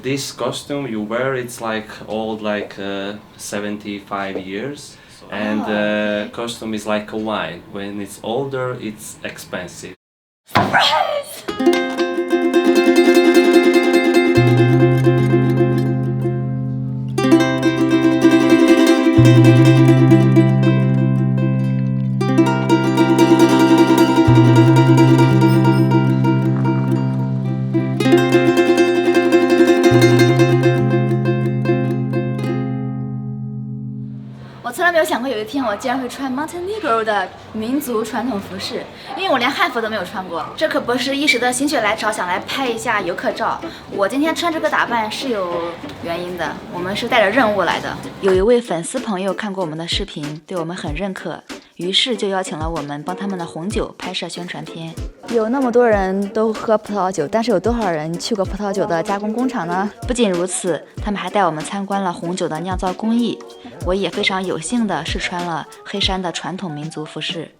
This costume you wear, it's like old, like 75 years. And costume is like a wine. When it's older, it's expensive. Surprise! 我从来没有想过有一天我竟然会穿 Montenegro 的民族传统服饰，因为我连汉服都没有穿过。这可不是一时的心血来潮想来拍一下游客照。我今天穿这个打扮是有原因的，我们是带着任务来的。有一位粉丝朋友看过我们的视频，对我们很认可，于是就邀请了我们帮他们的红酒拍摄宣传片。有那么多人都喝葡萄酒，但是有多少人去过葡萄酒的加工工厂呢？不仅如此，他们还带我们参观了红酒的酿造工艺。我也非常有幸的试穿了黑山的传统民族服饰。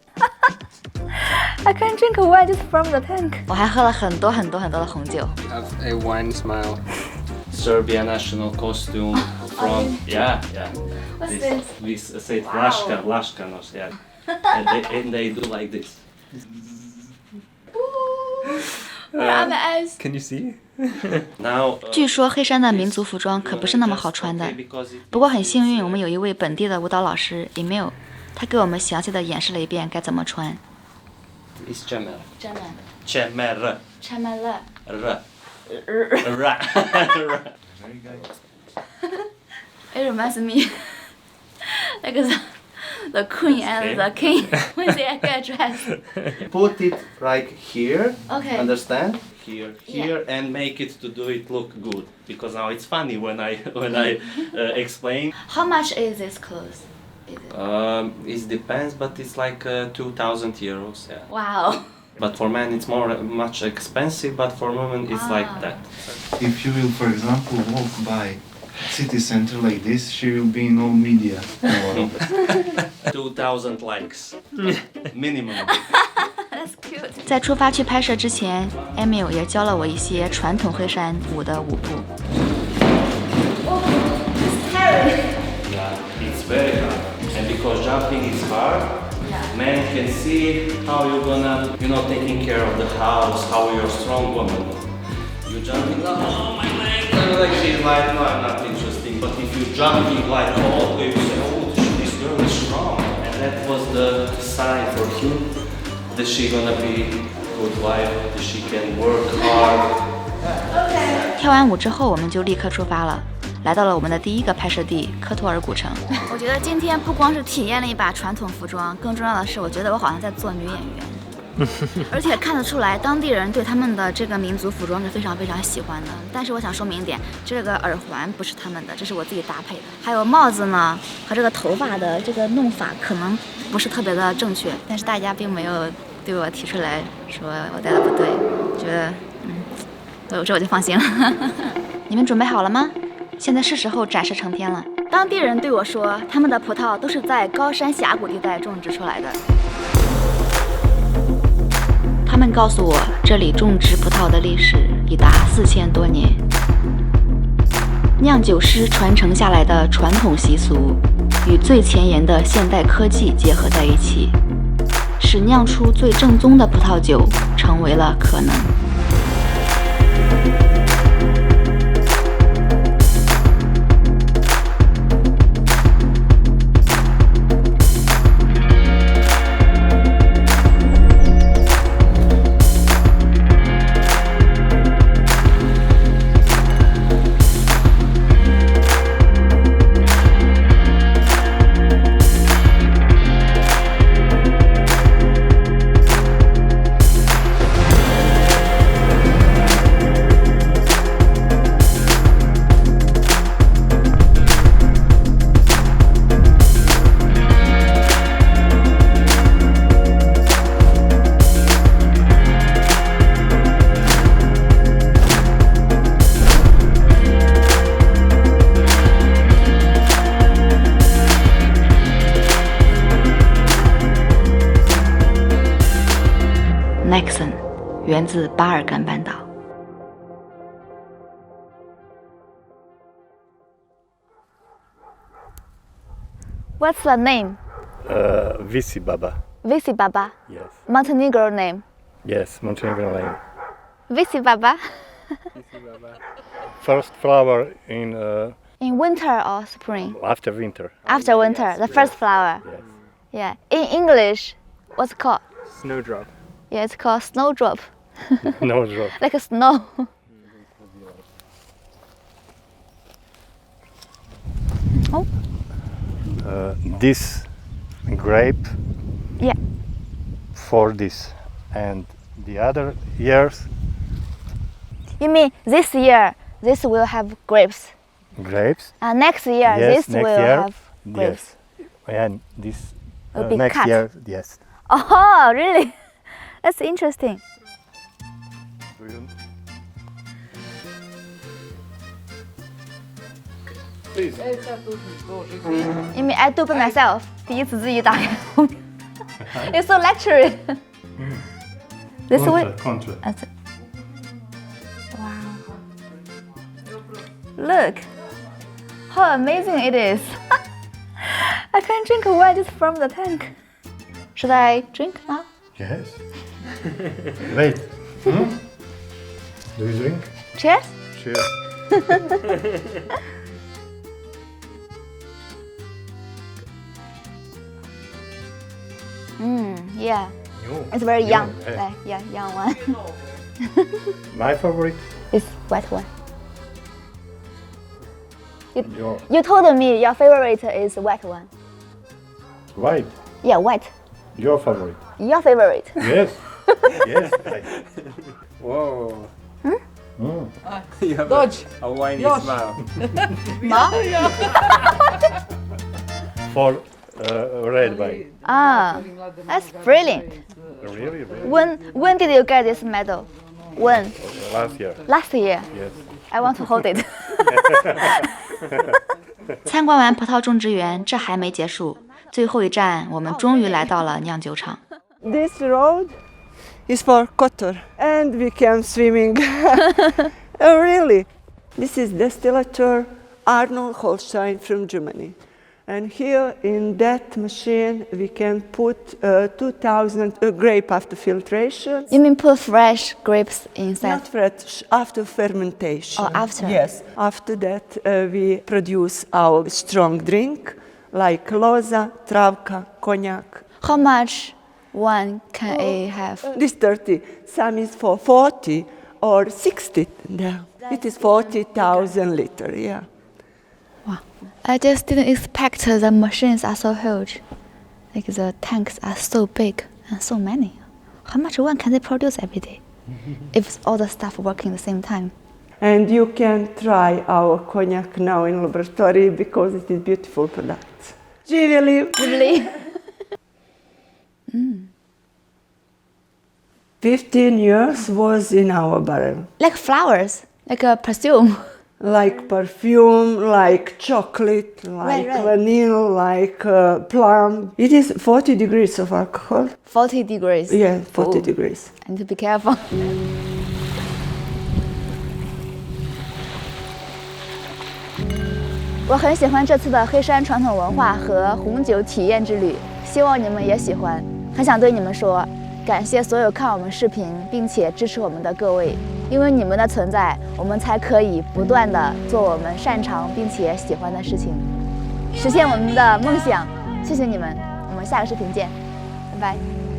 I can't drink a wine just from the tank. 我还喝了很多的红酒。Have a wine smile. Serbian national costume from yeah. What's this? We say Vlaškanos, yeah. and they do like this. Where are my eyes? Can you see? Now, 据说黑山的民族服装可不是那么好穿的，不过很幸运，我们有一位本地的舞蹈老师 Emil， 他给我们详细的演示了一遍该怎么穿。It's Cemer. Cemer. Cemer. Cemer. Ra. Very good. It reminds me like the queen and the king when they get dressed. Put it like here. Okay. Understand? Here, Yeah. and make it to do it look good. Because now it's funny when I explain. How much is this clothes? Is it? It depends, but it's like 2,000 euros. Yeah. Wow. But for men it's much expensive. But for women it's like that. If you will, for example, walk by city center like this, she will be in all media. 2,000 likes minimum. That's cute. 在出发去拍摄之前 ，Emil 也教了我一些传统黑山舞的舞步。Oh, it's scary. Yeah, it's very hard. And because jumping is hard, men can see how you're gonna, taking care of the house, how you're a strong woman. You're jumping, oh my leg, like she's like, no, I'm not interesting. But if you're jumping like all the way, you say, oh, this girl is strong. And that was the sign for him that she's gonna be a good wife, that she can work hard. 跳完舞之后，我们就立刻出发了，来到了我们的第一个拍摄地科托尔古城。我觉得今天不光是体验了一把传统服装，更重要的是，我觉得我好像在做女演员。而且看得出来，当地人对他们的这个民族服装是非常喜欢的。但是我想说明一点，这个耳环不是他们的，这是我自己搭配的。还有帽子呢，和这个头发的这个弄法可能不是特别的正确，但是大家并没有对我提出来说我戴的不对，觉得这我就放心了。你们准备好了吗？现在是时候展示成片了。当地人对我说，他们的葡萄都是在高山峡谷地带种植出来的。他们告诉我，这里种植葡萄的历史已达4000多年。酿酒师传承下来的传统习俗与最前沿的现代科技结合在一起，使酿出最正宗的葡萄酒成为了可能。Nexon 源自巴尔干半岛。What's the name? Visi Baba. Visi Baba. Yes. Montenegro name. Yes, Montenegro name. Visi Baba. First flower in In winter or spring? after winter. After winter, the first flower. Yes. Yeah. In English, what's it called? Snowdrop. Yeah, it's called snowdrop. No drop. Like a snow. Oh, This grape yeah. for this, and the other years You mean this year, this will have grapes. grapes. Next year, Yes, this next will year, have grapes. Yes, and this Will be next cut. year, yes. Oh, really? That's interesting. Please. You mean I do by myself? 第一次自己打开红酒 It's so luxury. This way. Contra. Wow. Look, how amazing it is. I can drink wine just from the tank. Should I drink now? Yes. Wait. Hmm? Do you drink? Cheers. Cheers. Yeah. New. It's very young. Eh. Yeah, young one. My favorite. It's white one. Your You told me your favorite is white one. white. Yeah, white. Your favorite. Your favorite. Yes. Yes. Whoa. Mm. You have a whiny smile. For red wine. Ah, that's brilliant. Really, really. When did you get this medal? When? Last year. Last year. Yes. I want to hold it. 参观完葡萄种植园，这还没结束。最后一站，我们终于来到了酿酒厂。 This road is for Kotor, and we came swimming. Oh, really? This is distillator Arnold Holstein from Germany. And here in that machine, we can put 2,000 grape after filtration. You mean put fresh grapes inside? Not fresh, after fermentation. Oh, after. Yes. After that, we produce our strong drink, like loza, travka, cognac. How much wine can I have? This 30. Some is for 40 or 60. Yeah. It is 40,000 liter, yeah. Wow. I just didn't expect the machines are so huge. Like the tanks are so big and so many. How much wine can they produce every day? If all the stuff working at the same time. And you can try our cognac now in laboratory because it is beautiful product. Really? Really? 15 years was in our barrel. Like flowers, like a perfume. Like perfume, like chocolate, like right. vanilla, like plum. It is 40 degrees of alcohol. 40 degrees. Yeah, 40 Oh. degrees. I need to be careful. 我很喜欢这次的黑山传统文化和红酒体验之旅，希望你们也喜欢。很想对你们说，感谢所有看我们视频并且支持我们的各位，因为你们的存在，我们才可以不断的做我们擅长并且喜欢的事情，实现我们的梦想。谢谢你们，我们下个视频见，拜拜。